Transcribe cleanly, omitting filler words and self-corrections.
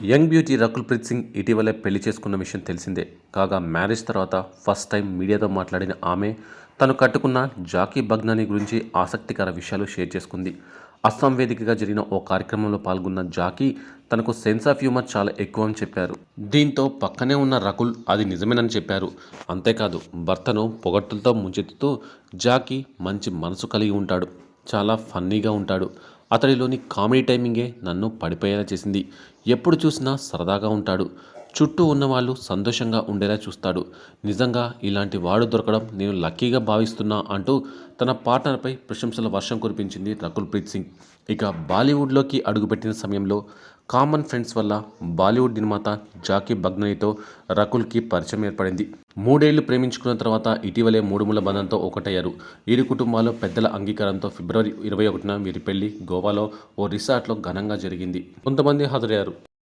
Young beauty Rakul Preet Singh ఇటీవలే పెళ్లి చేసుకున్న విషయం తెలిసిందే. కాగా మ్యారేజ్ తర్వాత ఫస్ట్ టైం మీడియాతో మాట్లాడిన ఆమె తను కట్టుకున్న జాకీ బగ్నానీ గురించి ఆసక్తికర విషయాలు షేర్ చేసుకుంది. అస్సాం వేదికగా జరిగిన ఓ కార్యక్రమంలో పాల్గొన్న జాకీ తనకు సెన్స్ ఆఫ్ హ్యూమర్ చాలా ఎక్కువ అని చెప్పారు. దీంతో పక్కనే ఉన్న రకుల్ అది నిజమేనని చెప్పారు. అంతేకాదు భర్తను పొగడ్తలతో ముంచెత్తుతూ జాకీ మంచి మనసు కలిగి ఉంటాడు, చాలా ఫన్నీగా ఉంటాడు, అతడిలోని కామెడీ టైమింగే నన్ను పడిపోయేలా చేసింది, ఎప్పుడు చూసినా సరదాగా ఉంటాడు, చుట్టూ ఉన్నవాళ్ళు సంతోషంగా ఉండేలా చూస్తాడు, నిజంగా ఇలాంటి వాడు దొరకడం నేను లక్కీగా భావిస్తున్నా అంటూ తన పార్ట్నర్పై ప్రశంసల వర్షం కురిపించింది రకుల్ ప్రీత్ సింగ్. ఇక బాలీవుడ్లోకి అడుగుపెట్టిన సమయంలో కామన్ ఫ్రెండ్స్ వల్ల బాలీవుడ్ నిర్మాత జాకీ బగ్నానీతో రకుల్కి పరిచయం ఏర్పడింది. 3 ఏళ్లు ప్రేమించుకున్న తర్వాత ఇటీవలే మూడుముళ్ల బంధంతో ఒకటయ్యారు. ఇరు కుటుంబాల పెద్దల అంగీకారంతో ఫిబ్రవరి 21న వీరి పెళ్లి గోవాలో ఓ రిసార్ట్లో ఘనంగా జరిగింది. కొంతమంది హాజరయ్యారు.